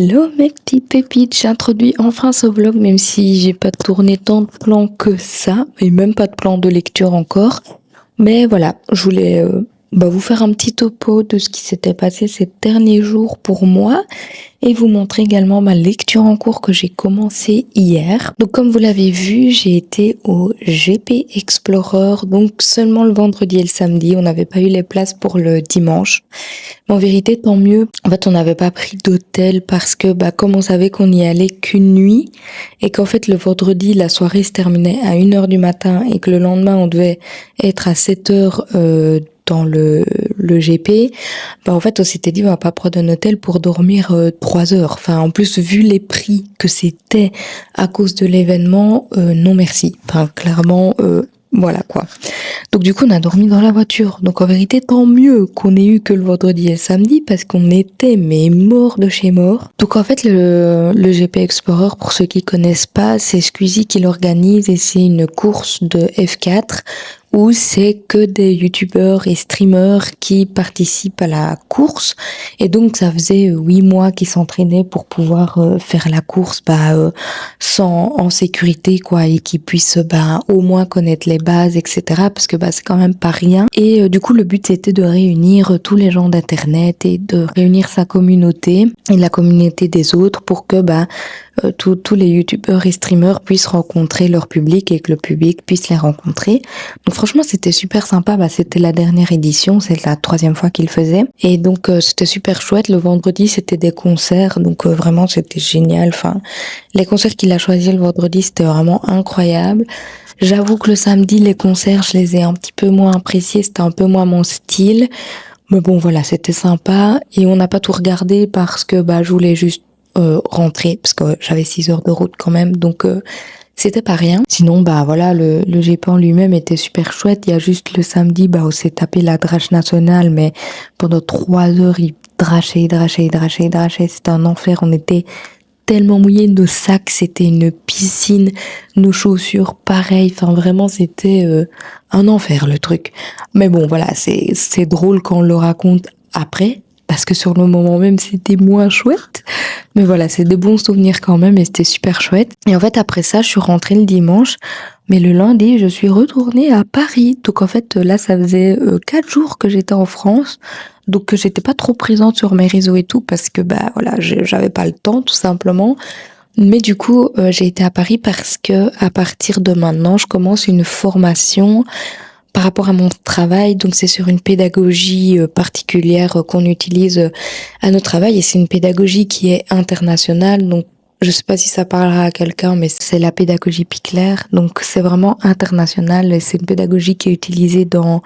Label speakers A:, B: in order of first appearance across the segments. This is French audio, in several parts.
A: Hello mes petites pépites, j'introduis enfin ce vlog même si j'ai pas tourné tant de plans que ça et même pas de plan de lecture encore. Mais voilà, je voulais vous faire un petit topo de ce qui s'était passé ces derniers jours pour moi et vous montrer également ma lecture en cours que j'ai commencé hier. Donc comme vous l'avez vu, j'ai été au GP Explorer, donc seulement le vendredi et le samedi, on n'avait pas eu les places pour le dimanche. Mais en vérité, tant mieux. En fait, on n'avait pas pris d'hôtel parce que comme on savait qu'on n'y allait qu'une nuit et qu'en fait le vendredi, la soirée se terminait à 1h du matin et que le lendemain, on devait être à 7h dans le GP, en fait on s'était dit on va pas prendre un hôtel pour dormir 3 heures. Enfin en plus vu les prix que c'était à cause de l'événement, non merci. Enfin clairement voilà quoi. Donc du coup on a dormi dans la voiture. Donc en vérité tant mieux qu'on ait eu que le vendredi et le samedi parce qu'on était mais mort de chez mort. Donc en fait le GP Explorer, pour ceux qui connaissent pas, c'est Squeezie qui l'organise et c'est une course de F4 où c'est que des youtubeurs et streamers qui participent à la course. Et donc ça faisait 8 mois qu'ils s'entraînaient pour pouvoir faire la course en sécurité quoi, et qu'ils puissent au moins connaître les bases, etc. Parce que c'est quand même pas rien. Et du coup le but c'était de réunir tous les gens d'internet et de réunir sa communauté et la communauté des autres pour que tous les youtubeurs et streamers puissent rencontrer leur public et que le public puisse les rencontrer. Donc franchement c'était super sympa, c'était la dernière édition, c'est la 3e fois qu'ils faisaient et donc c'était super chouette. Le vendredi c'était des concerts, donc vraiment c'était génial. Enfin les concerts qu'il a choisis le vendredi c'était vraiment incroyable. J'avoue que le samedi les concerts je les ai un petit peu moins appréciés, c'était un peu moins mon style. Mais bon voilà, c'était sympa et on n'a pas tout regardé parce que je voulais juste rentrer parce que j'avais 6 heures de route quand même, donc c'était pas rien. Sinon voilà, le GP en lui-même était super chouette. Il y a juste le samedi on s'est tapé la drache nationale, mais pendant 3 heures il drachait, c'était un enfer. On était tellement mouillés, nos sacs c'était une piscine, nos chaussures pareil, enfin vraiment c'était un enfer le truc. Mais bon voilà, c'est drôle quand on le raconte après parce que sur le moment même c'était moins chouette, mais voilà, c'est des bons souvenirs quand même et c'était super chouette. Et en fait après ça je suis rentrée le dimanche, mais le lundi je suis retournée à Paris. Donc en fait là ça faisait 4 jours que j'étais en France, donc que j'étais pas trop présente sur mes réseaux et tout parce que voilà, j'avais pas le temps tout simplement. Mais du coup j'ai été à Paris parce que à partir de maintenant je commence une formation par rapport à mon travail. Donc c'est sur une pédagogie particulière qu'on utilise à notre travail et c'est une pédagogie qui est internationale. Donc je sais pas si ça parlera à quelqu'un, mais c'est la pédagogie Picler. Donc c'est vraiment international et c'est une pédagogie qui est utilisée dans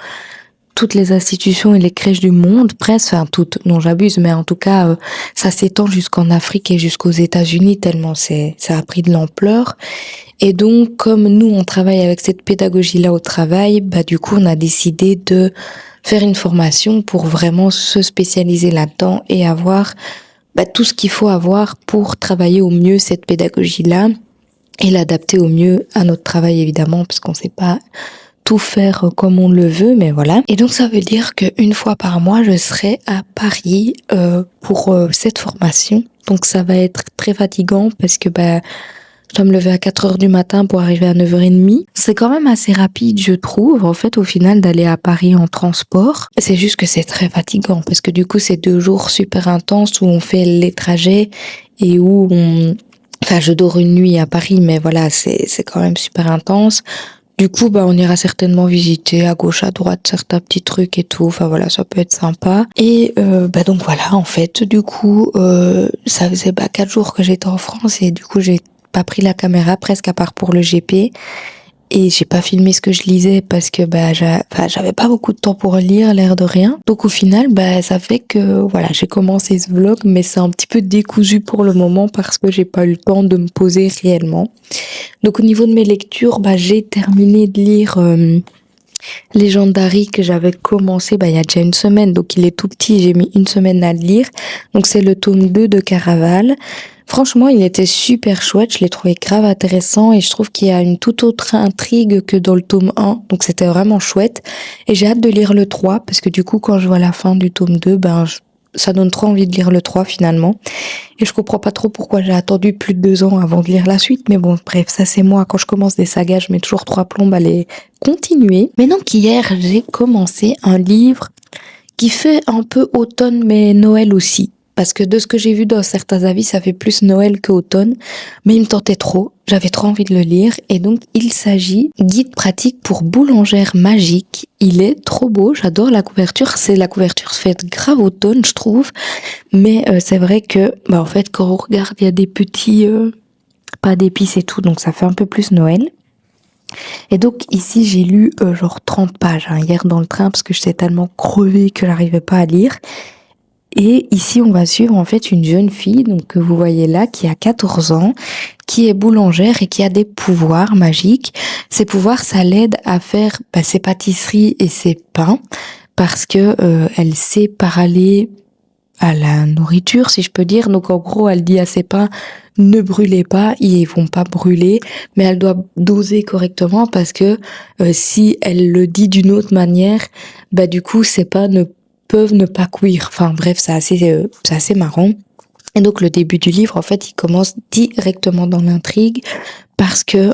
A: toutes les institutions et les crèches du monde, presque, enfin toutes, non j'abuse, mais en tout cas ça s'étend jusqu'en Afrique et jusqu'aux États-Unis tellement ça a pris de l'ampleur. Et donc comme nous on travaille avec cette pédagogie-là au travail, du coup on a décidé de faire une formation pour vraiment se spécialiser là-dedans et avoir tout ce qu'il faut avoir pour travailler au mieux cette pédagogie-là et l'adapter au mieux à notre travail évidemment, parce qu'on sait pas tout faire comme on le veut, mais voilà. Et donc ça veut dire qu'une fois par mois, je serai à Paris pour cette formation. Donc ça va être très fatigant parce que je dois me lever à 4h du matin pour arriver à 9h30. C'est quand même assez rapide, je trouve, en fait, au final, d'aller à Paris en transport. C'est juste que c'est très fatigant parce que du coup, c'est 2 jours super intenses où on fait les trajets et où je dors une nuit à Paris, mais voilà, c'est quand même super intense. Du coup, on ira certainement visiter à gauche, à droite certains petits trucs et tout. Enfin voilà, ça peut être sympa. Et donc voilà, en fait, du coup, ça faisait 4 jours que j'étais en France et du coup, j'ai pas pris la caméra presque à part pour le GP. Et j'ai pas filmé ce que je lisais parce que j'avais pas beaucoup de temps pour lire, l'air de rien. Donc au final, ça fait que voilà, j'ai commencé ce vlog, mais c'est un petit peu décousu pour le moment parce que j'ai pas eu le temps de me poser réellement. Donc au niveau de mes lectures, j'ai terminé de lire Legendary que j'avais commencé il y a déjà une semaine, donc il est tout petit, j'ai mis une semaine à le lire. Donc c'est le tome 2 de Caraval. Franchement, il était super chouette, je l'ai trouvé grave intéressant et je trouve qu'il y a une toute autre intrigue que dans le tome 1, donc c'était vraiment chouette. Et j'ai hâte de lire le 3 parce que du coup, quand je vois la fin du tome 2, ça donne trop envie de lire le 3 finalement. Et je comprends pas trop pourquoi j'ai attendu plus de 2 ans avant de lire la suite. Mais bon, bref, ça c'est moi. Quand je commence des sagas, je mets toujours 3 plombes à les continuer. Mais donc hier, j'ai commencé un livre qui fait un peu automne mais Noël aussi. Parce que de ce que j'ai vu dans certains avis, ça fait plus Noël que automne. Mais il me tentait trop. J'avais trop envie de le lire. Et donc, il s'agit Guide pratique pour boulangère magique. Il est trop beau. J'adore la couverture. C'est la couverture faite grave automne, je trouve. Mais c'est vrai que, en fait, quand on regarde, il y a des petits pas d'épices et tout. Donc, ça fait un peu plus Noël. Et donc ici j'ai lu genre 30 pages hier dans le train parce que j'étais tellement crevée que j'arrivais pas à lire. Et ici on va suivre en fait une jeune fille donc que vous voyez là qui a 14 ans, qui est boulangère et qui a des pouvoirs magiques. Ces pouvoirs ça l'aide à faire ses pâtisseries et ses pains parce que elle sait parler à la nourriture, si je peux dire. Donc en gros, elle dit à ses pains, ne brûlez pas, ils vont pas brûler, mais elle doit doser correctement parce que si elle le dit d'une autre manière, du coup, ses pains ne peuvent ne pas cuire. Enfin bref, c'est assez marrant. Et donc le début du livre, en fait, il commence directement dans l'intrigue parce que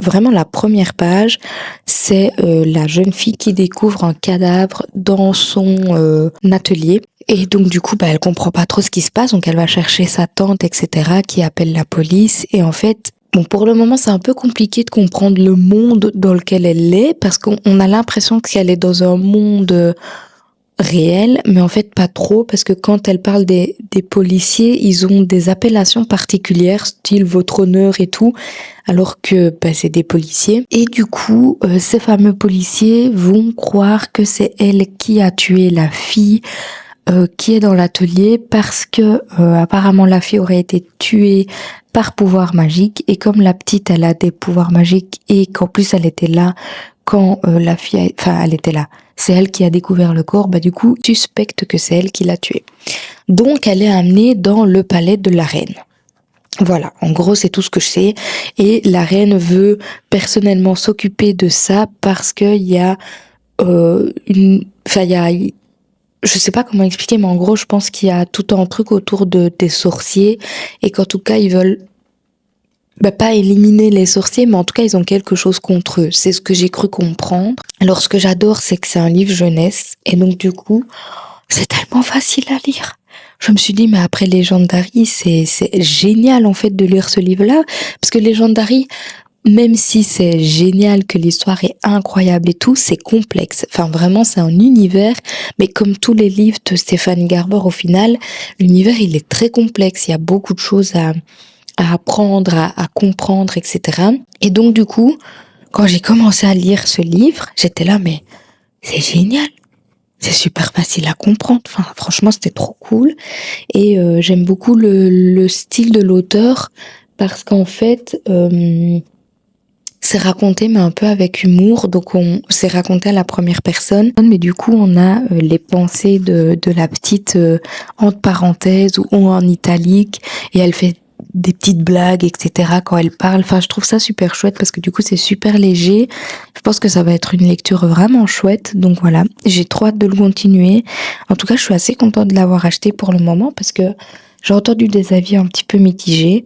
A: vraiment la première page, c'est la jeune fille qui découvre un cadavre dans son atelier. Et donc du coup, elle comprend pas trop ce qui se passe, donc elle va chercher sa tante, etc., qui appelle la police. Et en fait, pour le moment, c'est un peu compliqué de comprendre le monde dans lequel elle est, parce qu'on a l'impression qu'elle est dans un monde réel, mais en fait pas trop, parce que quand elle parle des policiers, ils ont des appellations particulières, style votre honneur et tout, alors que c'est des policiers. Et du coup, ces fameux policiers vont croire que c'est elle qui a tué la fille qui est dans l'atelier parce que apparemment la fille aurait été tuée par pouvoir magique, et comme la petite elle a des pouvoirs magiques et qu'en plus elle était là quand la fille elle était là, c'est elle qui a découvert le corps, du coup suspecte que c'est elle qui l'a tuée. Donc elle est amenée dans le palais de la reine. Voilà, en gros c'est tout ce que je sais, et la reine veut personnellement s'occuper de ça parce que il y a je sais pas comment expliquer, mais en gros, je pense qu'il y a tout un truc autour des sorciers et qu'en tout cas, ils veulent pas éliminer les sorciers, mais en tout cas, ils ont quelque chose contre eux. C'est ce que j'ai cru comprendre. Alors, ce que j'adore, c'est que c'est un livre jeunesse et donc du coup, c'est tellement facile à lire. Je me suis dit, mais après Légende d'Harry, c'est génial en fait de lire ce livre-là, parce que Légende d'Harry, même si c'est génial, que l'histoire est incroyable et tout, c'est complexe. Enfin, vraiment, c'est un univers, mais comme tous les livres de Stéphanie Garber, au final, l'univers, il est très complexe. Il y a beaucoup de choses à apprendre, à comprendre, etc. Et donc, du coup, quand j'ai commencé à lire ce livre, j'étais là, mais c'est génial. C'est super facile à comprendre. Enfin, franchement, c'était trop cool. Et j'aime beaucoup le style de l'auteur parce qu'en fait, c'est raconté mais un peu avec humour, donc c'est raconté à la première personne, mais du coup on a les pensées de la petite entre parenthèses ou en italique, et elle fait des petites blagues, etc. quand elle parle. Enfin, je trouve ça super chouette parce que du coup c'est super léger. Je pense que ça va être une lecture vraiment chouette, donc voilà, j'ai trop hâte de le continuer. En tout cas, je suis assez contente de l'avoir acheté pour le moment parce que j'ai entendu des avis un petit peu mitigés.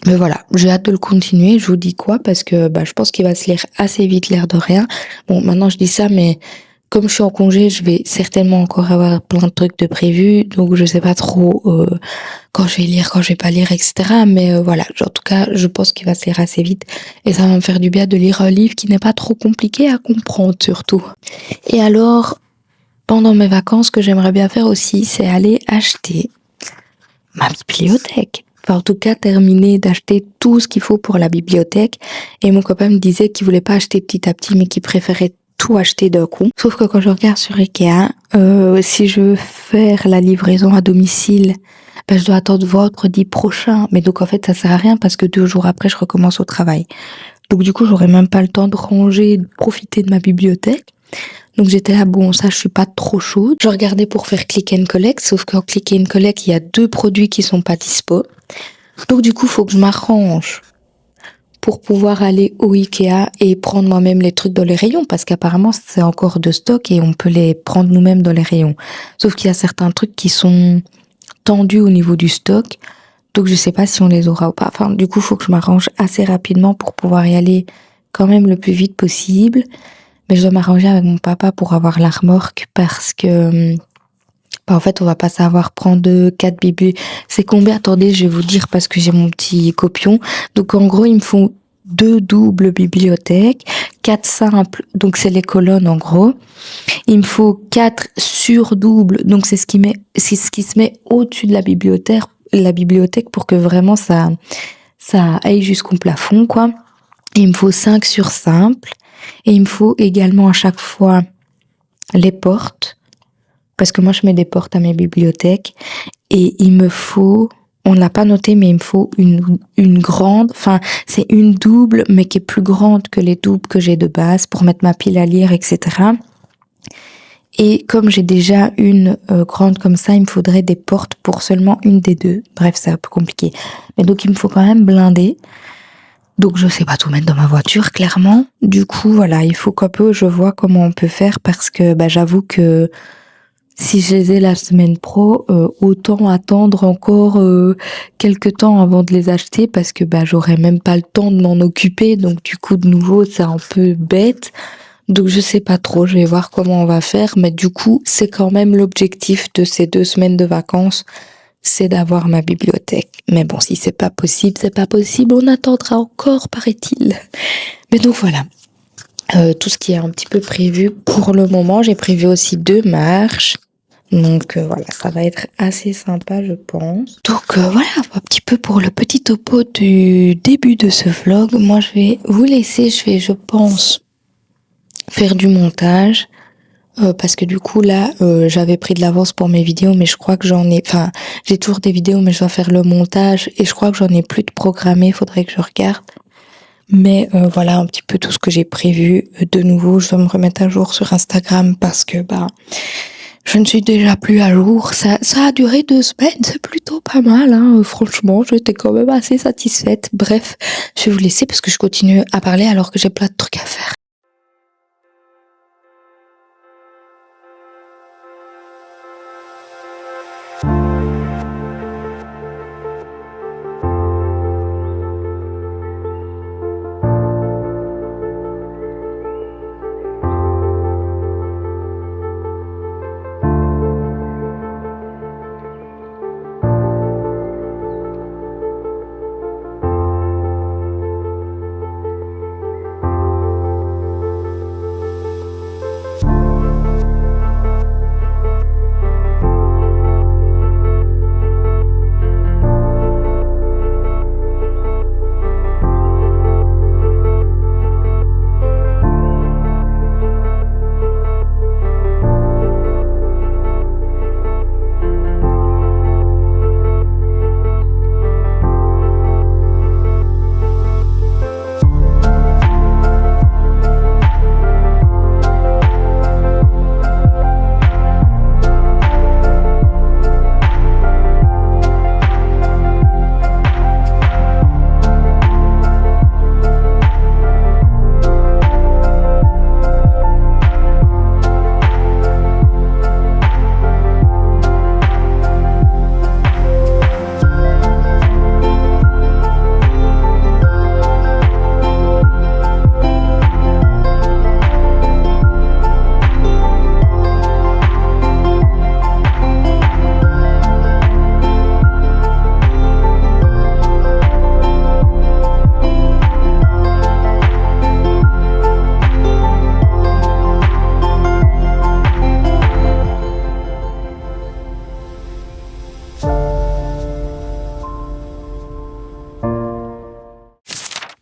A: Mais voilà, j'ai hâte de le continuer. Je vous dis quoi, parce que je pense qu'il va se lire assez vite, l'air de rien. Bon, maintenant je dis ça, mais comme je suis en congé, je vais certainement encore avoir plein de trucs de prévus, donc je sais pas trop quand je vais lire, quand je vais pas lire, etc. Mais voilà, en tout cas, je pense qu'il va se lire assez vite, et ça va me faire du bien de lire un livre qui n'est pas trop compliqué à comprendre surtout. Et alors, pendant mes vacances, ce que j'aimerais bien faire aussi, c'est aller acheter ma bibliothèque. Enfin, en tout cas, terminer d'acheter tout ce qu'il faut pour la bibliothèque. Et mon copain me disait qu'il voulait pas acheter petit à petit, mais qu'il préférait tout acheter d'un coup. Sauf que quand je regarde sur Ikea, si je veux faire la livraison à domicile, je dois attendre vendredi prochain. Mais donc, en fait, ça sert à rien parce que 2 jours après, je recommence au travail. Donc, du coup, j'aurais même pas le temps de ranger, de profiter de ma bibliothèque. Donc j'étais là, bon, ça je suis pas trop chaude. Je regardais pour faire click and collect, sauf qu'en click and collect, il y a 2 produits qui sont pas dispo. Donc du coup, faut que je m'arrange pour pouvoir aller au Ikea et prendre moi-même les trucs dans les rayons, parce qu'apparemment c'est encore de stock et on peut les prendre nous-mêmes dans les rayons. Sauf qu'il y a certains trucs qui sont tendus au niveau du stock, donc je sais pas si on les aura ou pas. Enfin, du coup, faut que je m'arrange assez rapidement pour pouvoir y aller quand même le plus vite possible. Mais je dois m'arranger avec mon papa pour avoir la remorque parce que en fait, on va pas savoir prendre 4 bibliothèques. C'est combien? Attendez, je vais vous dire parce que j'ai mon petit copion. Donc, en gros, il me faut 2 doubles bibliothèques, 4 simples, donc c'est les colonnes en gros. Il me faut 4 sur doubles, donc c'est ce qui se met au-dessus de la bibliothèque pour que vraiment ça aille jusqu'au plafond, quoi. Et il me faut 5 sur simple. Et il me faut également à chaque fois les portes. Parce que moi, je mets des portes à mes bibliothèques. Et il me faut, on l'a pas noté, mais il me faut une grande, enfin, c'est une double, mais qui est plus grande que les doubles que j'ai de base pour mettre ma pile à lire, etc. Et comme j'ai déjà une grande comme ça, il me faudrait des portes pour seulement une des deux. Bref, c'est un peu compliqué. Mais donc, il me faut quand même blinder. Donc, je sais pas tout mettre dans ma voiture, clairement. Du coup, voilà, il faut qu'un peu je vois comment on peut faire parce que, j'avoue que si je les ai la semaine pro, autant attendre encore quelques temps avant de les acheter parce que j'aurais même pas le temps de m'en occuper. Donc du coup, de nouveau, c'est un peu bête. Donc je sais pas trop, je vais voir comment on va faire. Mais du coup, c'est quand même l'objectif de ces 2 semaines de vacances, c'est d'avoir ma bibliothèque. Mais bon, si c'est pas possible, c'est pas possible. On attendra encore, paraît-il. Mais donc voilà. Tout ce qui est un petit peu prévu pour le moment. J'ai prévu aussi 2 marches. Donc voilà, ça va être assez sympa, je pense. Donc voilà, un petit peu pour le petit topo du début de ce vlog. Moi, je vais vous laisser, je pense, faire du montage. Parce que du coup, là, j'avais pris de l'avance pour mes vidéos, mais je crois que j'ai toujours des vidéos, mais je dois faire le montage. Et je crois que j'en ai plus de programmé, faudrait que je regarde. Mais voilà un petit peu tout ce que j'ai prévu. De nouveau, je dois me remettre à jour sur Instagram parce que je ne suis déjà plus à jour. Ça a duré 2 semaines, c'est plutôt pas mal, hein. Franchement, j'étais quand même assez satisfaite. Bref, je vais vous laisser parce que je continue à parler alors que j'ai plein de trucs à faire.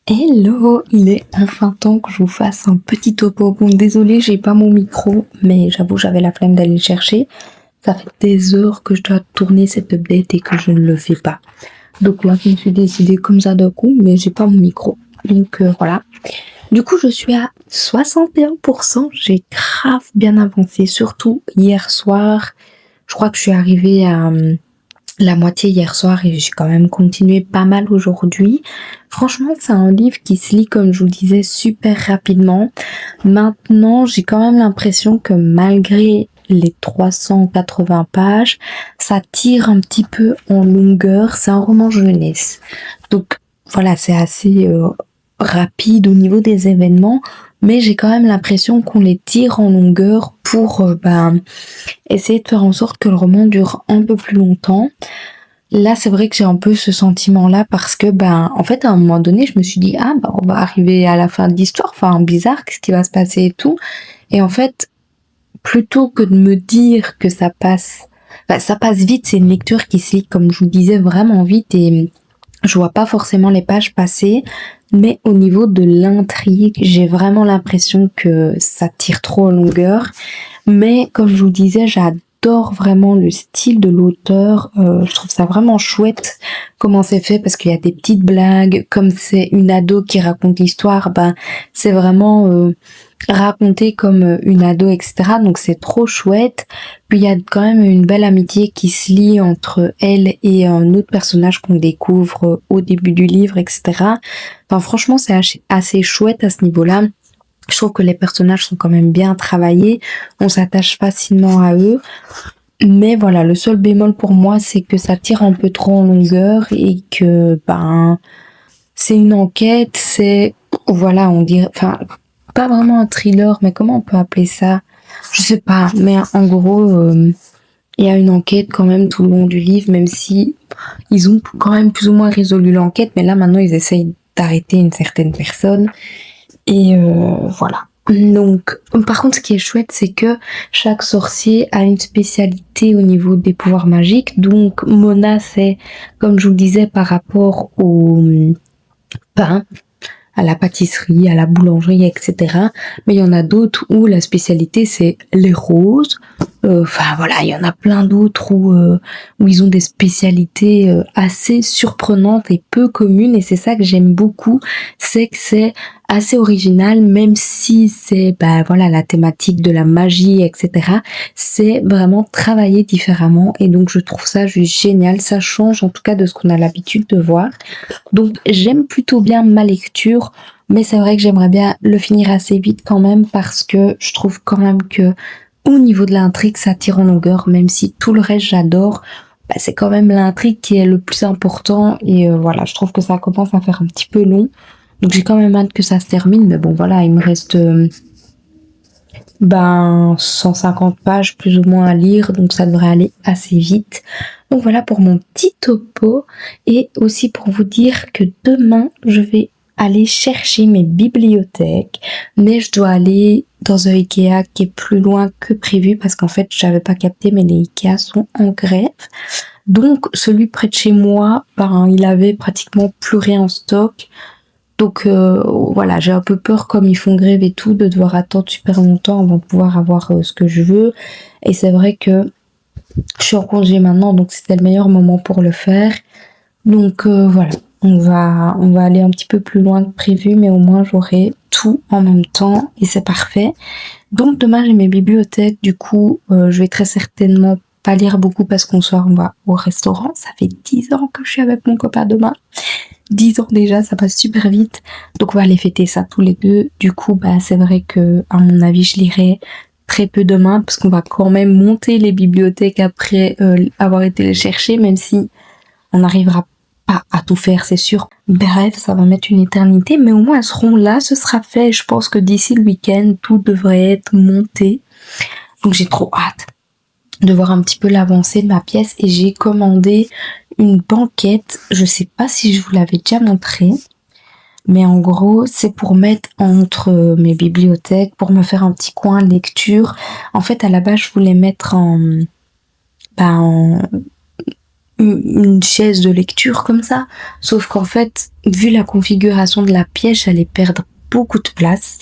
A: Hello, il est enfin temps que je vous fasse un petit topo. Bon, désolée, j'ai pas mon micro, mais j'avoue, j'avais la flemme d'aller le chercher. Ça fait des heures que je dois tourner cette update et que je ne le fais pas. Donc là, je me suis décidée comme ça d'un coup, mais j'ai pas mon micro. Donc voilà. Du coup, je suis à 61%. J'ai grave bien avancé, surtout hier soir. Je crois que je suis arrivée à la moitié hier soir et j'ai quand même continué pas mal aujourd'hui. Franchement, c'est un livre qui se lit, comme je vous disais, super rapidement. Maintenant, j'ai quand même l'impression que malgré les 380 pages, ça tire un petit peu en longueur. C'est un roman jeunesse. Donc voilà, c'est assez rapide au niveau des événements, mais j'ai quand même l'impression qu'on les tire en longueur pour essayer de faire en sorte que le roman dure un peu plus longtemps. Là, c'est vrai que j'ai un peu ce sentiment-là parce que, en fait, à un moment donné, je me suis dit, ah, on va arriver à la fin de l'histoire, enfin, bizarre, qu'est-ce qui va se passer et tout. Et en fait, plutôt que de me dire que ça passe vite, c'est une lecture qui se lit, comme je vous disais, vraiment vite et je vois pas forcément les pages passer. Mais au niveau de l'intrigue, j'ai vraiment l'impression que ça tire trop en longueur. Mais comme je vous disais, j'adore vraiment le style de l'auteur. Je trouve ça vraiment chouette comment c'est fait parce qu'il y a des petites blagues. Comme c'est une ado qui raconte l'histoire, c'est vraiment raconté comme une ado, etc. Donc c'est trop chouette. Puis il y a quand même une belle amitié qui se lie entre elle et un autre personnage qu'on découvre au début du livre, etc. Enfin franchement c'est assez chouette à ce niveau-là. Je trouve que les personnages sont quand même bien travaillés, on s'attache facilement à eux. Mais voilà, le seul bémol pour moi, c'est que ça tire un peu trop en longueur et que c'est une enquête, voilà, on dirait, enfin pas vraiment un thriller, mais comment on peut appeler ça? Je sais pas, mais en gros, il y a une enquête quand même tout le long du livre, même si ils ont quand même plus ou moins résolu l'enquête, mais là maintenant ils essayent d'arrêter une certaine personne. Et voilà. Donc, par contre, ce qui est chouette, c'est que chaque sorcier a une spécialité au niveau des pouvoirs magiques. Donc, Mona, c'est, comme je vous le disais, par rapport au pain, à la pâtisserie, à la boulangerie, etc. Mais il y en a d'autres où la spécialité, c'est les roses. Enfin, voilà, il y en a plein d'autres où ils ont des spécialités assez surprenantes et peu communes. Et c'est ça que j'aime beaucoup, c'est que c'est assez original, même si c'est, voilà, la thématique de la magie, etc. C'est vraiment travaillé différemment. Et donc, je trouve ça juste génial. Ça change, en tout cas, de ce qu'on a l'habitude de voir. Donc j'aime plutôt bien ma lecture, mais c'est vrai que j'aimerais bien le finir assez vite quand même parce que je trouve quand même que au niveau de l'intrigue, ça tire en longueur, même si tout le reste j'adore. C'est quand même l'intrigue qui est le plus important et voilà, je trouve que ça commence à faire un petit peu long. Donc j'ai quand même hâte que ça se termine, mais bon voilà, il me reste 150 pages plus ou moins à lire, donc ça devrait aller assez vite. Donc voilà pour mon petit topo et aussi pour vous dire que demain je vais aller chercher mes bibliothèques, mais je dois aller dans un Ikea qui est plus loin que prévu parce qu'en fait j'avais pas capté mais les Ikea sont en grève. Donc celui près de chez moi, il avait pratiquement plus rien en stock. Donc voilà, j'ai un peu peur comme ils font grève et tout de devoir attendre super longtemps avant de pouvoir avoir ce que je veux. Et c'est vrai que je suis en congé maintenant, donc c'était le meilleur moment pour le faire. Donc voilà, on va aller un petit peu plus loin que prévu, mais au moins j'aurai tout en même temps et c'est parfait. Donc demain j'ai mes bibliothèques, du coup je vais très certainement pas lire beaucoup parce qu'on soir on va au restaurant. Ça fait 10 ans que je suis avec mon copain demain. 10 ans déjà, ça passe super vite. Donc on va aller fêter ça tous les deux. Du coup, c'est vrai que à mon avis, je lirai très peu demain parce qu'on va quand même monter les bibliothèques après avoir été les chercher, même si on n'arrivera pas à tout faire, c'est sûr. Bref, ça va mettre une éternité, mais au moins elles seront là, ce sera fait. Je pense que d'ici le week-end, tout devrait être monté. Donc j'ai trop hâte de voir un petit peu l'avancée de ma pièce et j'ai commandé une banquette. Je sais pas si je vous l'avais déjà montré, mais en gros, c'est pour mettre entre mes bibliothèques, pour me faire un petit coin lecture. En fait, à la base, je voulais mettre en une chaise de lecture comme ça. Sauf qu'en fait, vu la configuration de la pièce, j'allais perdre beaucoup de place.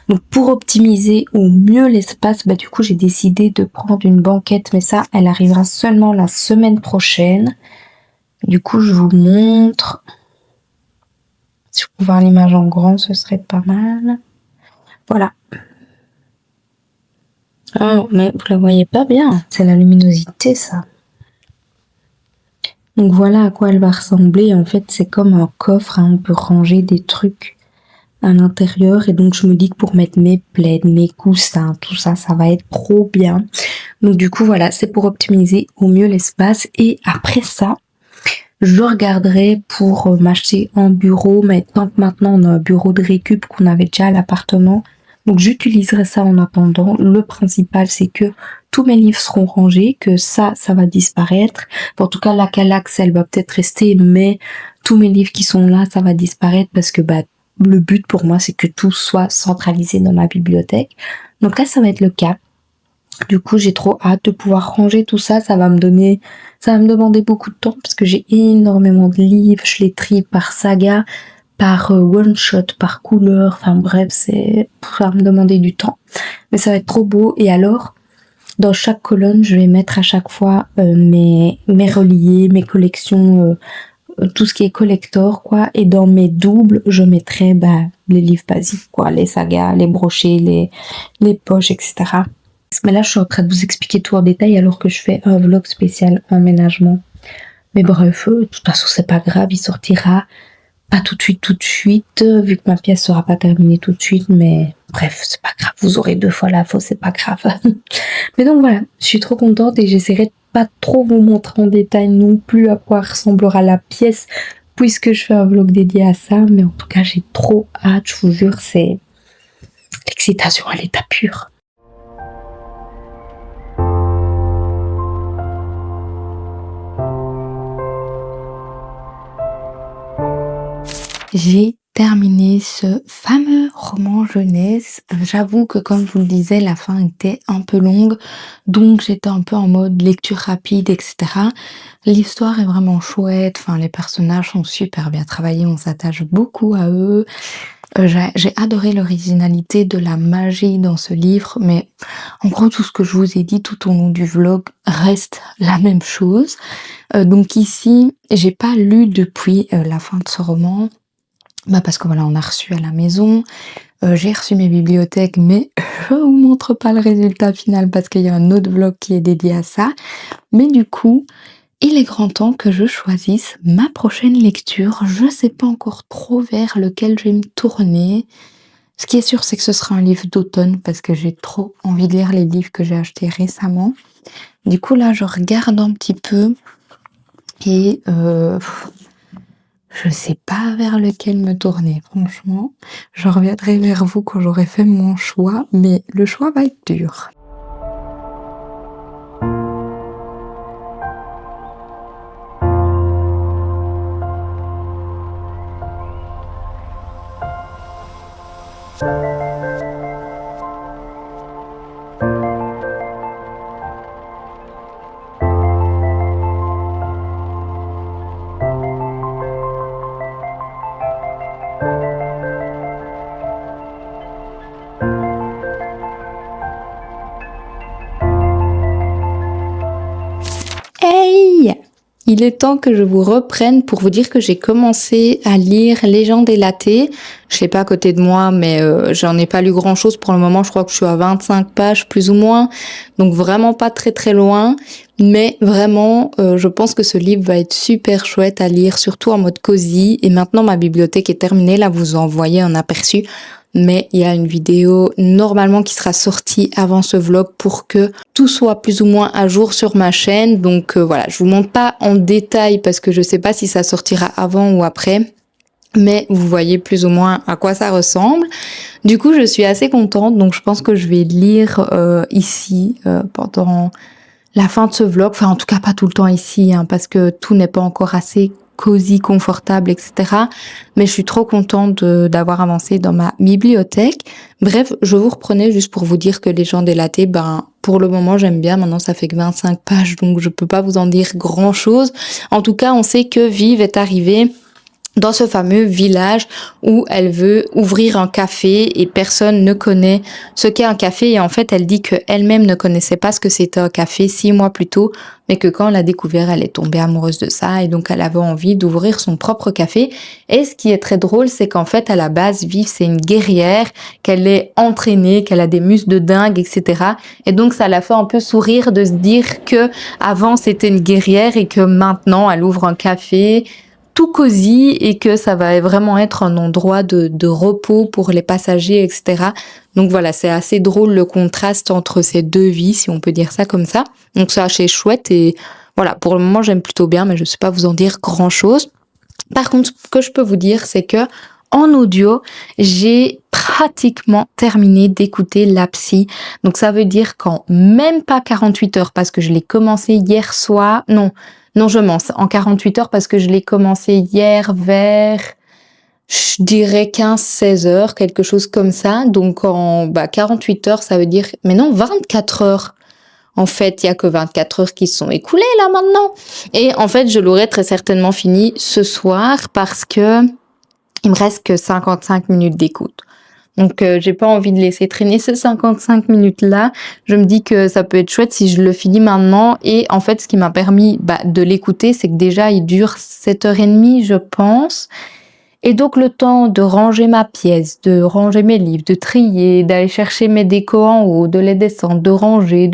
A: Donc pour optimiser au mieux l'espace, du coup j'ai décidé de prendre une banquette, mais ça elle arrivera seulement la semaine prochaine. Du coup je vous montre. Si je pouvais voir l'image en grand, ce serait pas mal. Voilà. Oh, mais vous la voyez pas bien, c'est la luminosité ça. Donc voilà à quoi elle va ressembler. En fait, c'est comme un coffre, hein, on peut ranger des trucs à l'intérieur et donc je me dis que pour mettre mes plaids, mes coussins, tout ça, ça va être trop bien. Donc du coup voilà, c'est pour optimiser au mieux l'espace et après ça, je regarderai pour m'acheter un bureau, mais tant que maintenant on a un bureau de récup qu'on avait déjà à l'appartement, donc j'utiliserai ça en attendant. Le principal, c'est que tous mes livres seront rangés, que ça va disparaître. En tout cas, la Calax, elle va peut-être rester, mais tous mes livres qui sont là, ça va disparaître parce que le but pour moi, c'est que tout soit centralisé dans ma bibliothèque. Donc là, ça va être le cas. Du coup, j'ai trop hâte de pouvoir ranger tout ça. Ça va me demander beaucoup de temps parce que j'ai énormément de livres. Je les trie par saga, par one shot, par couleur. Enfin bref, ça va me demander du temps. Mais ça va être trop beau. Et alors, dans chaque colonne, je vais mettre à chaque fois mes reliés, mes collections, tout ce qui est collector, quoi. Et dans mes doubles, je mettrai les livres basiques, quoi. Les sagas, les brochets, les poches, etc. Mais là, je suis en train de vous expliquer tout en détail alors que je fais un vlog spécial emménagement. Mais bref, de toute façon, c'est pas grave, il sortira pas tout de suite, vu que ma pièce sera pas terminée tout de suite, mais bref, c'est pas grave, vous aurez 2 fois l'info, c'est pas grave. Mais donc voilà, je suis trop contente et j'essaierai de pas trop vous montrer en détail non plus à quoi ressemblera la pièce, puisque je fais un vlog dédié à ça, mais en tout cas, j'ai trop hâte, je vous jure, c'est l'excitation à l'état pur. J'ai terminé ce fameux roman jeunesse. J'avoue que comme je vous le disais, la fin était un peu longue, donc j'étais un peu en mode lecture rapide, etc. L'histoire est vraiment chouette, enfin les personnages sont super bien travaillés, on s'attache beaucoup à eux. J'ai adoré l'originalité de la magie dans ce livre, mais en gros tout ce que je vous ai dit tout au long du vlog reste la même chose. Donc ici, j'ai pas lu depuis la fin de ce roman. Parce que voilà, on a reçu à la maison, j'ai reçu mes bibliothèques, mais je vous montre pas le résultat final parce qu'il y a un autre vlog qui est dédié à ça. Mais du coup, il est grand temps que je choisisse ma prochaine lecture. Je sais pas encore trop vers lequel je vais me tourner. Ce qui est sûr, c'est que ce sera un livre d'automne parce que j'ai trop envie de lire les livres que j'ai achetés récemment. Du coup, là, je regarde un petit peu et je sais pas vers lequel me tourner, franchement. Je reviendrai vers vous quand j'aurai fait mon choix, mais le choix va être dur. Hey! Il est temps que je vous reprenne pour vous dire que j'ai commencé à lire Légende élatée. Je sais pas à côté de moi, mais j'en ai pas lu grand chose pour le moment. Je crois que je suis à 25 pages plus ou moins. Donc vraiment pas très très loin. Mais vraiment, je pense que ce livre va être super chouette à lire, surtout en mode cosy. Et maintenant, ma bibliothèque est terminée. Là, vous en voyez un aperçu. Mais il y a une vidéo normalement qui sera sortie avant ce vlog pour que tout soit plus ou moins à jour sur ma chaîne. Donc voilà, je vous montre pas en détail parce que je sais pas si ça sortira avant ou après. Mais vous voyez plus ou moins à quoi ça ressemble. Du coup, je suis assez contente. Donc je pense que je vais lire ici pendant la fin de ce vlog. Enfin, en tout cas, pas tout le temps ici, hein, parce que tout n'est pas encore assez cosy, confortable, etc. Mais je suis trop contente d'avoir avancé dans ma bibliothèque. Bref, je vous reprenais juste pour vous dire que les gens délatés, pour le moment, j'aime bien. Maintenant, ça fait que 25 pages, donc je peux pas vous en dire grand chose. En tout cas, on sait que Vive est arrivée dans ce fameux village où elle veut ouvrir un café et personne ne connaît ce qu'est un café. Et en fait, elle dit qu'elle-même ne connaissait pas ce que c'était un café 6 mois plus tôt, mais que quand elle l'a découvert, elle est tombée amoureuse de ça et donc elle avait envie d'ouvrir son propre café. Et ce qui est très drôle, c'est qu'en fait, à la base, Viv, c'est une guerrière, qu'elle est entraînée, qu'elle a des muscles de dingue, etc. Et donc, ça la fait un peu sourire de se dire que avant c'était une guerrière et que maintenant, elle ouvre un café tout cosy et que ça va vraiment être un endroit de repos pour les passagers, etc. Donc voilà, c'est assez drôle le contraste entre ces deux vies, si on peut dire ça comme ça. Donc c'est assez chouette et voilà, pour le moment j'aime plutôt bien, mais je ne sais pas vous en dire grand chose. Par contre, ce que je peux vous dire, c'est que en audio, j'ai pratiquement terminé d'écouter La Psy. Donc ça veut dire qu'en même pas 48 heures, parce que je l'ai commencé hier soir, non, je mens, en 48 heures parce que je l'ai commencé hier vers, je dirais 15-16 heures, quelque chose comme ça. Donc en 48 heures, ça veut dire, mais non, 24 heures. En fait, il y a que 24 heures qui se sont écoulées là maintenant. Et en fait, je l'aurais très certainement fini ce soir parce que il me reste que 55 minutes d'écoute. Donc j'ai pas envie de laisser traîner ces 55 minutes-là. Je me dis que ça peut être chouette si je le finis maintenant. Et en fait, ce qui m'a permis de l'écouter, c'est que déjà, il dure 7h30, je pense. Et donc le temps de ranger ma pièce, de ranger mes livres, de trier, d'aller chercher mes décos en haut, de les descendre, de ranger,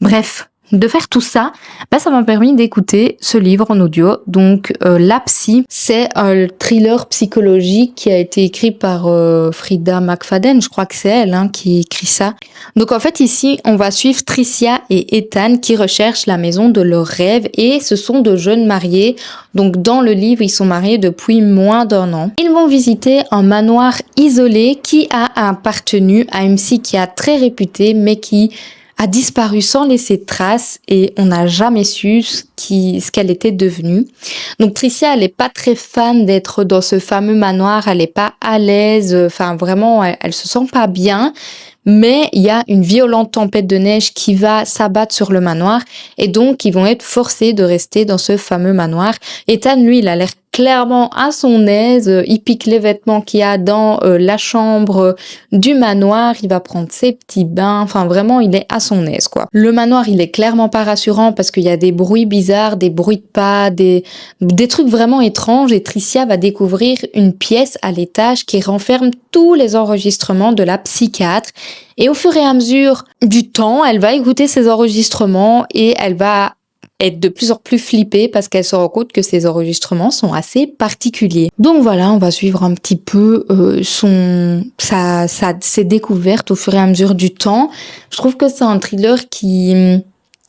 A: bref, de faire tout ça, ça m'a permis d'écouter ce livre en audio. Donc La Psy, c'est un thriller psychologique qui a été écrit par Frida McFadden, je crois que c'est elle qui écrit ça. Donc en fait ici, on va suivre Tricia et Ethan qui recherchent la maison de leurs rêves et ce sont de jeunes mariés. Donc dans le livre, ils sont mariés depuis moins d'1 an. Ils vont visiter un manoir isolé qui a appartenu à une psychiatre très réputée mais qui a disparu sans laisser de traces et on n'a jamais su ce qu'elle était devenue. Donc Tricia, elle est pas très fan d'être dans ce fameux manoir, elle est pas à l'aise, enfin vraiment, elle se sent pas bien. Mais il y a une violente tempête de neige qui va s'abattre sur le manoir et donc ils vont être forcés de rester dans ce fameux manoir. Ethan, lui, il a l'air clairement à son aise, il pique les vêtements qu'il y a dans la chambre du manoir, il va prendre ses petits bains, enfin vraiment il est à son aise quoi. Le manoir il est clairement pas rassurant parce qu'il y a des bruits bizarres, des bruits de pas, des trucs vraiment étranges et Tricia va découvrir une pièce à l'étage qui renferme tous les enregistrements de la psychiatre et au fur et à mesure du temps, elle va écouter ces enregistrements et elle va être de plus en plus flippée parce qu'elle se rend compte que ces enregistrements sont assez particuliers. Donc voilà, on va suivre un petit peu ses découvertes au fur et à mesure du temps. Je trouve que c'est un thriller qui,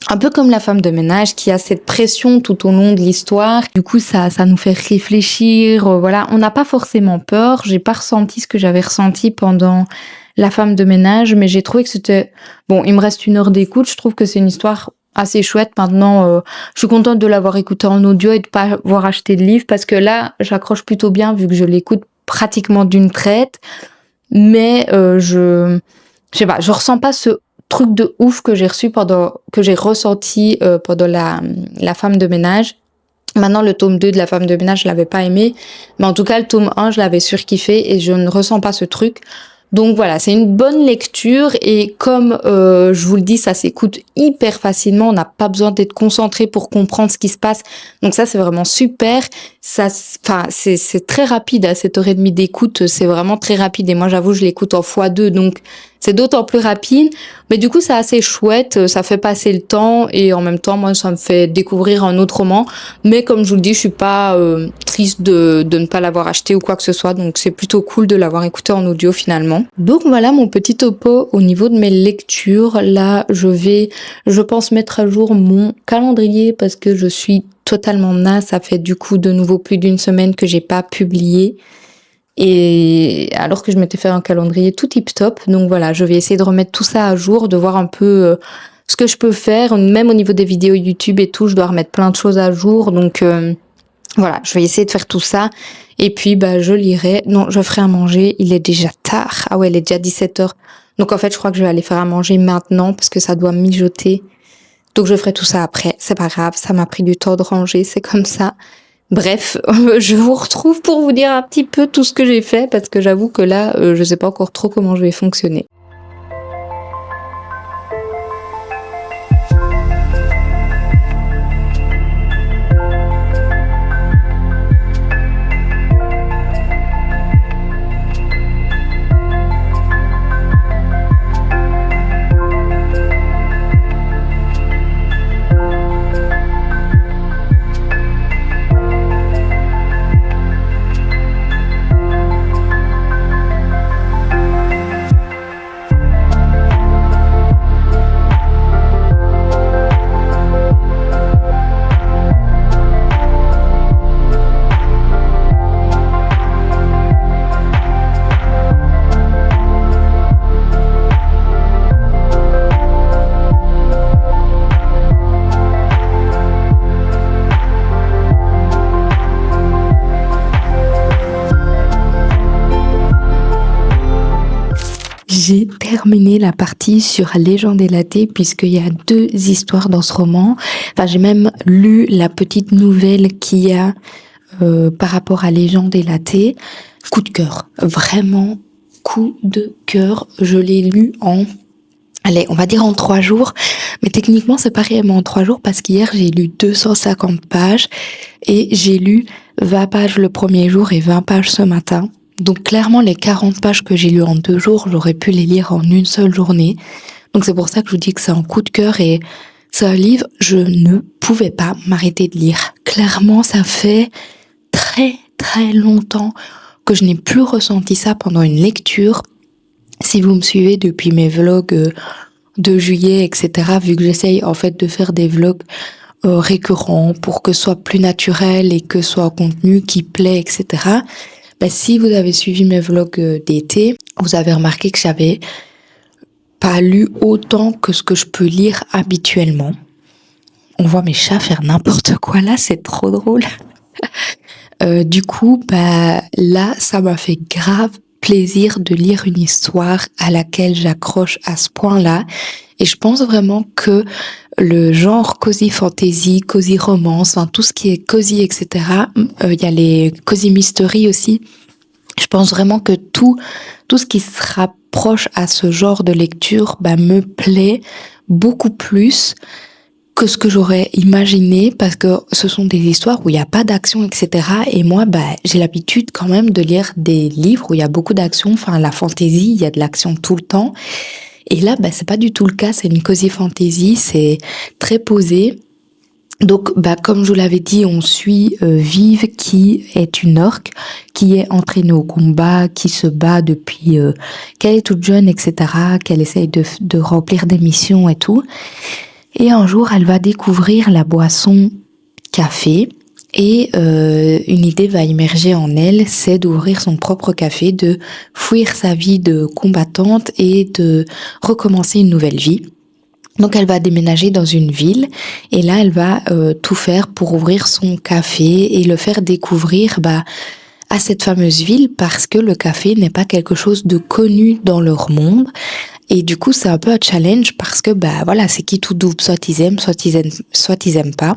A: un peu comme La femme de ménage, qui a cette pression tout au long de l'histoire. Du coup, ça nous fait réfléchir. Voilà, on n'a pas forcément peur. J'ai pas ressenti ce que j'avais ressenti pendant La femme de ménage, mais j'ai trouvé que c'était... Bon, il me reste 1 heure d'écoute. Je trouve que c'est une histoire assez chouette. Maintenant, je suis contente de l'avoir écouté en audio et de pas avoir acheté de livre parce que là, j'accroche plutôt bien vu que je l'écoute pratiquement d'une traite. Mais je sais pas, je ressens pas ce truc de ouf que j'ai ressenti pendant la femme de ménage. Maintenant, le tome 2 de La femme de ménage, je l'avais pas aimé. Mais en tout cas, le tome 1, je l'avais surkiffé et je ne ressens pas ce truc. Donc voilà, c'est une bonne lecture et comme je vous le dis, ça s'écoute hyper facilement, on n'a pas besoin d'être concentré pour comprendre ce qui se passe. Donc ça, c'est vraiment super. C'est très rapide à 7h30 d'écoute, c'est vraiment très rapide et moi j'avoue, je l'écoute en x2, donc c'est d'autant plus rapide. Mais du coup, c'est assez chouette, ça fait passer le temps et en même temps, moi, ça me fait découvrir un autre roman. Mais comme je vous le dis, je suis pas triste de ne pas l'avoir acheté ou quoi que ce soit, donc c'est plutôt cool de l'avoir écouté en audio finalement. Donc voilà mon petit topo au niveau de mes lectures. Là, je pense mettre à jour mon calendrier parce que je suis totalement naze. Ça fait du coup de nouveau plus d'1 semaine que j'ai pas publié. Et alors que je m'étais fait un calendrier tout tip top. Donc voilà, je vais essayer de remettre tout ça à jour, de voir un peu ce que je peux faire. Même au niveau des vidéos YouTube et tout, je dois remettre plein de choses à jour. Donc voilà, je vais essayer de faire tout ça. Et puis je lirai. Non, je ferai à manger. Il est déjà tard. Ah ouais, il est déjà 17h. Donc en fait, je crois que je vais aller faire à manger maintenant parce que ça doit mijoter. Donc je ferai tout ça après. C'est pas grave, ça m'a pris du temps de ranger, c'est comme ça. Bref, je vous retrouve pour vous dire un petit peu tout ce que j'ai fait parce que j'avoue que là, je sais pas encore trop comment je vais fonctionner. J'ai terminé la partie sur Légende et Laté puisqu'il y a 2 histoires dans ce roman. Enfin, j'ai même lu la petite nouvelle qu'il y a par rapport à Légende et Laté. Coup de cœur, vraiment coup de cœur. Je l'ai lu allez, on va dire en 3 jours, mais techniquement c'est pas réellement en 3 jours parce qu'hier j'ai lu 250 pages et j'ai lu 20 pages le premier jour et 20 pages ce matin. Donc clairement les 40 pages que j'ai lues en 2 jours, j'aurais pu les lire en une seule journée. Donc c'est pour ça que je vous dis que c'est un coup de cœur et c'est un livre, je ne pouvais pas m'arrêter de lire. Clairement ça fait très très longtemps que je n'ai plus ressenti ça pendant une lecture. Si vous me suivez depuis mes vlogs de juillet, etc., vu que j'essaye en fait de faire des vlogs récurrents pour que ce soit plus naturel et que ce soit un contenu qui plaît, etc., si vous avez suivi mes vlogs d'été, vous avez remarqué que j'avais pas lu autant que ce que je peux lire habituellement. On voit mes chats faire n'importe quoi là, c'est trop drôle. Du coup, là, ça m'a fait grave plaisir de lire une histoire à laquelle j'accroche à ce point-là. Et je pense vraiment que le genre cozy fantasy, cozy romance, enfin tout ce qui est cozy, etc. Il y a les cozy mystery aussi. Je pense vraiment que tout ce qui se rapproche à ce genre de lecture me plaît beaucoup plus que ce que j'aurais imaginé parce que ce sont des histoires où il n'y a pas d'action, etc. Et moi, j'ai l'habitude quand même de lire des livres où il y a beaucoup d'action. Enfin, la fantasy, il y a de l'action tout le temps. Et là, c'est pas du tout le cas. C'est une cozy fantasy, c'est très posé. Donc, comme je vous l'avais dit, on suit Vive, qui est une orque, qui est entraînée au combat, qui se bat depuis qu'elle est toute jeune, etc., qu'elle essaye de remplir des missions et tout. Et un jour, elle va découvrir la boisson café et une idée va émerger en elle, c'est d'ouvrir son propre café, de fuir sa vie de combattante et de recommencer une nouvelle vie. Donc elle va déménager dans une ville et là elle va tout faire pour ouvrir son café et le faire découvrir à cette fameuse ville parce que le café n'est pas quelque chose de connu dans leur monde. Et du coup, c'est un peu un challenge parce que, voilà, c'est qui tout double. Soit ils aiment, soit ils aiment pas.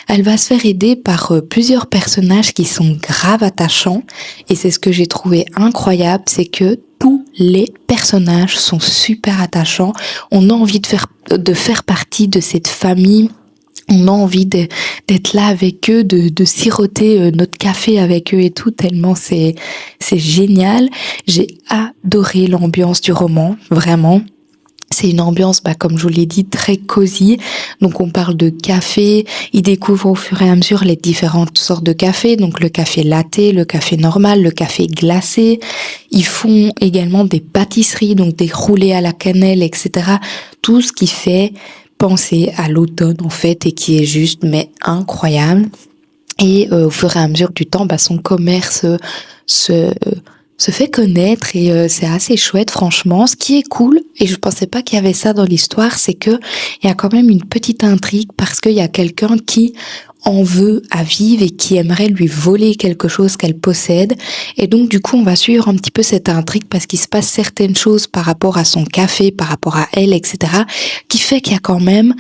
A: Elle va se faire aider par plusieurs personnages qui sont grave attachants. Et c'est ce que j'ai trouvé incroyable, c'est que tous les personnages sont super attachants. On a envie de faire partie de cette famille. On a envie d'être là avec eux, de siroter notre café avec eux et tout, tellement c'est génial. J'ai adoré l'ambiance du roman, vraiment. C'est une ambiance, comme je vous l'ai dit, très cosy. Donc on parle de café, ils découvrent au fur et à mesure les différentes sortes de café, donc le café latte, le café normal, le café glacé. Ils font également des pâtisseries, donc des roulés à la cannelle, etc. Tout ce qui fait penser à l'automne en fait et qui est juste incroyable. Et au fur et à mesure du temps, son commerce se fait connaître et c'est assez chouette franchement. Ce qui est cool, et je pensais pas qu'il y avait ça dans l'histoire, c'est que il y a quand même une petite intrigue parce qu'il y a quelqu'un qui en veut à Vive et qui aimerait lui voler quelque chose qu'elle possède. Et donc du coup on va suivre un petit peu cette intrigue parce qu'il se passe certaines choses par rapport à son café, par rapport à elle, etc. qui fait qu'il y a quand même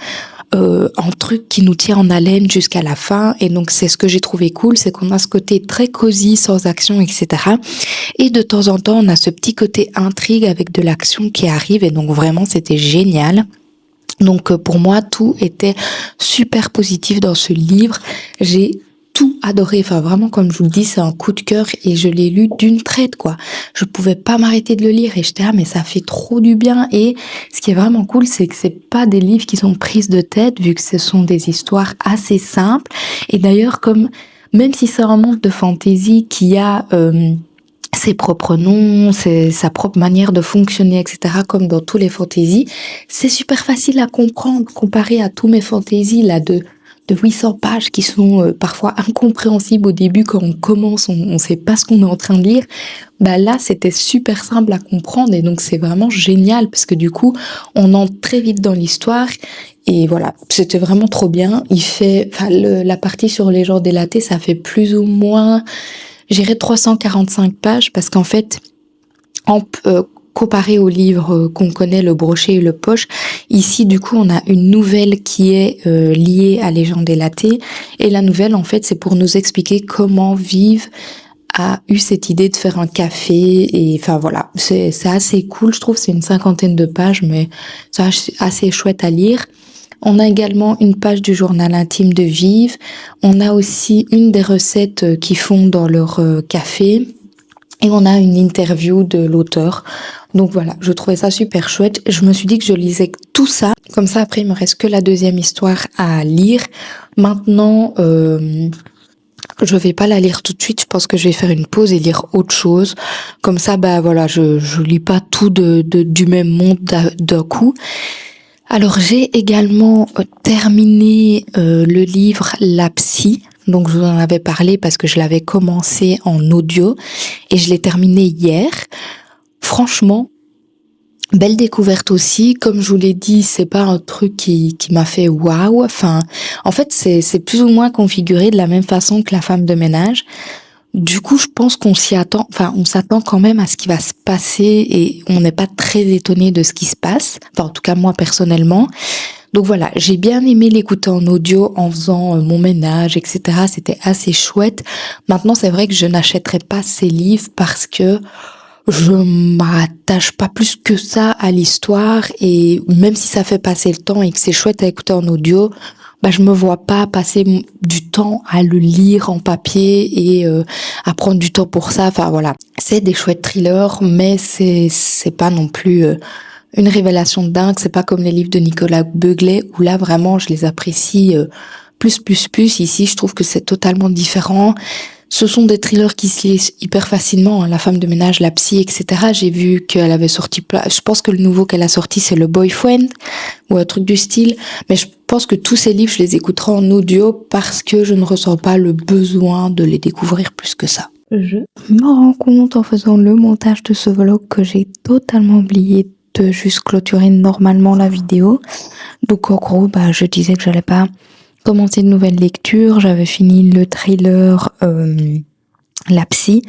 A: un truc qui nous tient en haleine jusqu'à la fin. Et donc c'est ce que j'ai trouvé cool, c'est qu'on a ce côté très cosy, sans action, etc. Et de temps en temps, on a ce petit côté intrigue avec de l'action qui arrive. Et donc vraiment, c'était génial. Donc pour moi, tout était super positif dans ce livre. J'ai tout adoré. Enfin vraiment, comme je vous le dis, c'est un coup de cœur et je l'ai lu d'une traite, quoi. Je pouvais pas m'arrêter de le lire et j'étais mais ça fait trop du bien. Et ce qui est vraiment cool, c'est que c'est pas des livres qui sont prises de tête, vu que ce sont des histoires assez simples. Et d'ailleurs, même si c'est un monde de fantaisie qui a ses propres noms, sa propre manière de fonctionner, etc., comme dans tous les fantaisies, c'est super facile à comprendre comparé à tous mes fantaisies là de 800 pages qui sont parfois incompréhensibles au début quand on commence, on sait pas ce qu'on est en train de lire. Bah là, c'était super simple à comprendre et donc c'est vraiment génial parce que du coup, on entre très vite dans l'histoire et voilà, c'était vraiment trop bien. La partie sur les gens délatés, ça fait plus ou moins, j'irais 345 pages parce qu'en fait, comparé au livre qu'on connaît, Le Brochet et le Poche, ici du coup on a une nouvelle qui est liée à Les gens délatés et la nouvelle en fait c'est pour nous expliquer comment Vive a eu cette idée de faire un café et enfin voilà, c'est assez cool, je trouve, c'est une 50aine de pages mais c'est assez chouette à lire. On a également une page du journal intime de Vive, on a aussi une des recettes qu'ils font dans leur café. Et on a une interview de l'auteur. Donc voilà, je trouvais ça super chouette. Je me suis dit que je lisais tout ça. Comme ça, après, il me reste que la deuxième histoire à lire. Maintenant, je vais pas la lire tout de suite. Je pense que je vais faire une pause et lire autre chose. Comme ça, bah voilà, je lis pas tout du même monde d'un coup. Alors, j'ai également terminé le livre La Psy. Donc, je vous en avais parlé parce que je l'avais commencé en audio et je l'ai terminé hier. Franchement, belle découverte aussi. Comme je vous l'ai dit, c'est pas un truc qui m'a fait waouh. Enfin, en fait, c'est plus ou moins configuré de la même façon que La femme de ménage. Du coup, je pense qu'on s'y attend, enfin, on s'attend quand même à ce qui va se passer et on n'est pas très étonné de ce qui se passe. Enfin, en tout cas, moi, personnellement. Donc voilà, j'ai bien aimé l'écouter en audio en faisant mon ménage, etc. C'était assez chouette. Maintenant, c'est vrai que je n'achèterai pas ces livres parce que je m'attache pas plus que ça à l'histoire et même si ça fait passer le temps et que c'est chouette à écouter en audio, bah je me vois pas passer du temps à le lire en papier et à prendre du temps pour ça. Enfin voilà, c'est des chouettes thrillers, mais c'est pas non plus une révélation de dingue. C'est pas comme les livres de Nicolas Beuglet où là vraiment je les apprécie plus. Ici, je trouve que c'est totalement différent. Ce sont des thrillers qui se lisent hyper facilement, hein. La femme de ménage, La Psy, etc. J'ai vu qu'elle avait sorti je pense que le nouveau qu'elle a sorti, c'est Le Boyfriend, ou un truc du style. Mais je pense que tous ces livres, je les écouterai en audio parce que je ne ressens pas le besoin de les découvrir plus que ça. Je me rends compte en faisant le montage de ce vlog que j'ai totalement oublié de juste clôturer normalement la vidéo. Donc en gros, je disais que j'allais pas commencer de nouvelles lectures. J'avais fini le thriller La Psy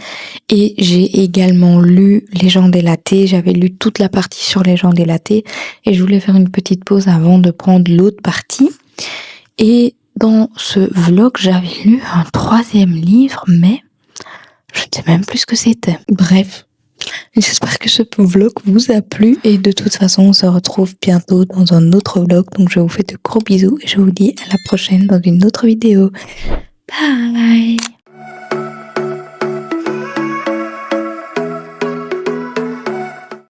A: et j'ai également lu Les gens délatés. J'avais lu toute la partie sur Les gens délatés et je voulais faire une petite pause avant de prendre l'autre partie. Et dans ce vlog, j'avais lu un 3e livre, mais je ne sais même plus ce que c'était. Bref. J'espère que ce vlog vous a plu et de toute façon on se retrouve bientôt dans un autre vlog, donc je vous fais de gros bisous et je vous dis à la prochaine dans une autre vidéo. Bye.